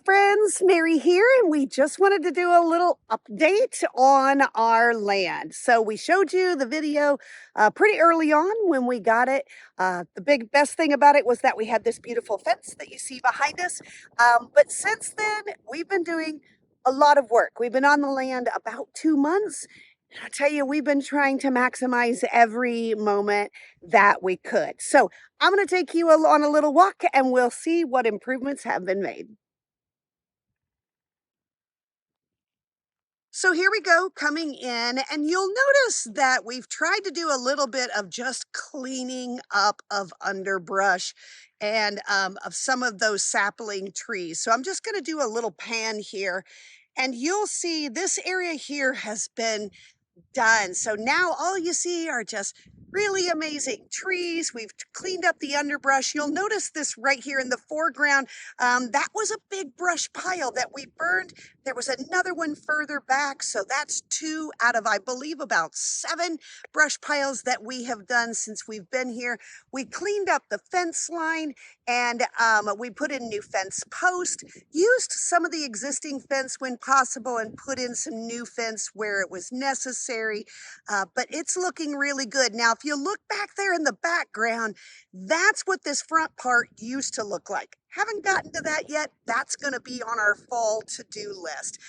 friends, Mary here, and we just wanted to do a little update on our land. So we showed you the video pretty early on when we got it. The big best thing about it was that we had this beautiful fence that you see behind us. But since then, we've been doing a lot of work. We've been on the land about 2 months. And I tell you, we've been trying to maximize every moment that we could. So I'm going to take you on a little walk and we'll see what improvements have been made. So here we go, coming in, and you'll notice that we've tried to do a little bit of just cleaning up of underbrush and of some of those sapling trees. So I'm just going to do a little pan here, and you'll see this area here has been done. So now all you see are just really amazing trees. We've cleaned up the underbrush. You'll notice this right here in the foreground. That was a big brush pile that we burned. There was another one further back. So that's 2 out of, I believe, about 7 brush piles that we have done since we've been here. We cleaned up the fence line and we put in new fence posts, used some of the existing fence when possible and put in some new fence where it was necessary. But it's looking really good. Now, if you look back there in the background, that's what this front part used to look like. Haven't gotten to that yet. That's going to be on our fall to-do list.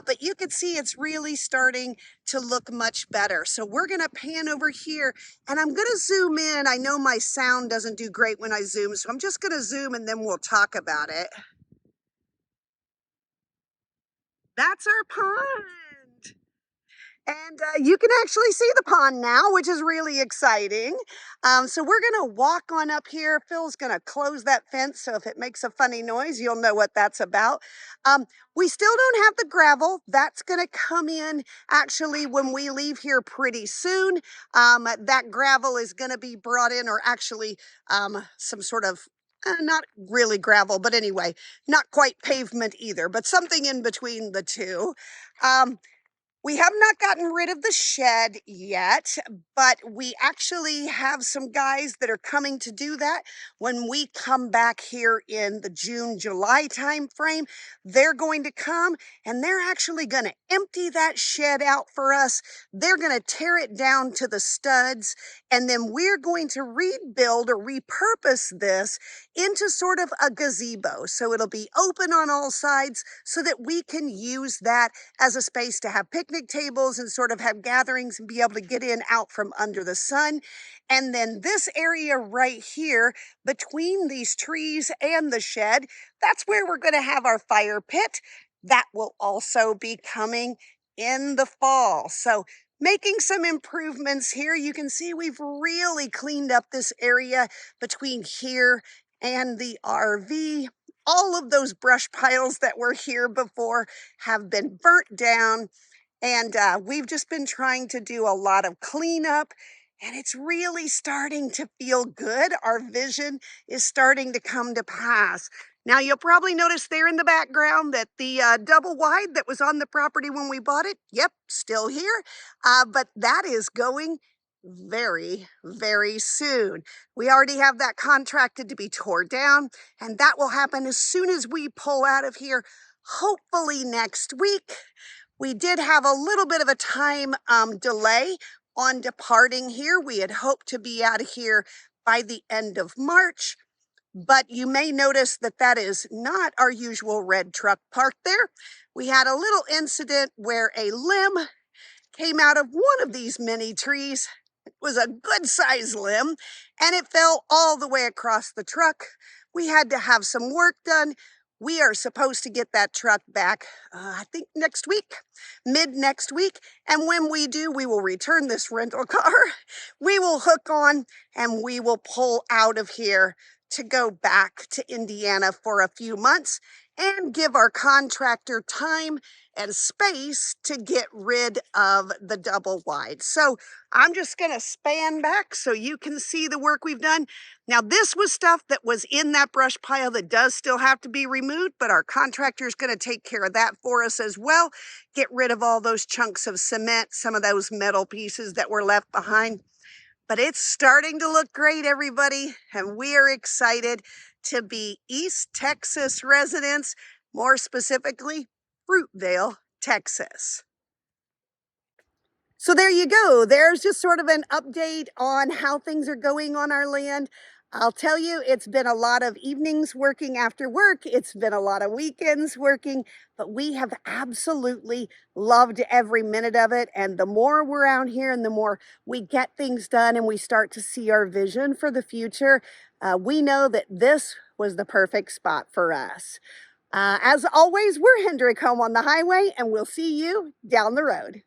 But you can see it's really starting to look much better. So we're going to pan over here and I'm going to zoom in. I know my sound doesn't do great when I zoom, so I'm just going to zoom and then we'll talk about it. That's our pond. And you can actually see the pond now, which is really exciting. So we're going to walk on up here. Phil's going to close that fence, so if it makes a funny noise, you'll know what that's about. We still don't have the gravel. That's going to come in actually when we leave here pretty soon. That gravel is going to be brought in, or actually some sort of not really gravel, but anyway, not quite pavement either, but something in between the two. We have not gotten rid of the shed yet, but we actually have some guys that are coming to do that. When we come back here in the June, July time frame, they're going to come and they're actually going to empty that shed out for us. They're going to tear it down to the studs, and then we're going to rebuild or repurpose this into sort of a gazebo. So it'll be open on all sides so that we can use that as a space to have picnic tables and sort of have gatherings and be able to get in out from under the sun. And then this area right here between these trees and the shed, that's where we're going to have our fire pit. That will also be coming in the fall. So making some improvements here. You can see we've really cleaned up this area between here and the RV. All of those brush piles that were here before have been burnt down, and we've just been trying to do a lot of cleanup, and it's really starting to feel good. Our vision is starting to come to pass. Now, you'll probably notice there in the background that the double wide that was on the property when we bought it, yep, still here, but that is going very, very soon. We already have that contracted to be tore down, and that will happen as soon as we pull out of here, hopefully next week. We did have a little bit of a time delay on departing here. We had hoped to be out of here by the end of March, but you may notice that that is not our usual red truck parked there. We had a little incident where a limb came out of one of these mini trees. It was a good size limb and it fell all the way across the truck. We had to have some work done. We are supposed to get that truck back, I think next week, mid next week. And when we do, we will return this rental car. We will hook on and we will pull out of here to go back to Indiana for a few months and give our contractor time and space to get rid of the double wide. So I'm just going to span back so you can see the work we've done. Now, this was stuff that was in that brush pile that does still have to be removed, but our contractor is going to take care of that for us as well. Get rid of all those chunks of cement, some of those metal pieces that were left behind. But it's starting to look great, everybody, and we are excited to be East Texas residents. more specifically, Fruitvale, Texas. So there you go. There's just sort of an update on how things are going on our land. I'll tell you, it's been a lot of evenings working after work. It's been a lot of weekends working, but we have absolutely loved every minute of it. And the more we're out here and the more we get things done and we start to see our vision for the future, we know that this was the perfect spot for us. As always, we're Hendrick Home on the Highway, and we'll see you down the road.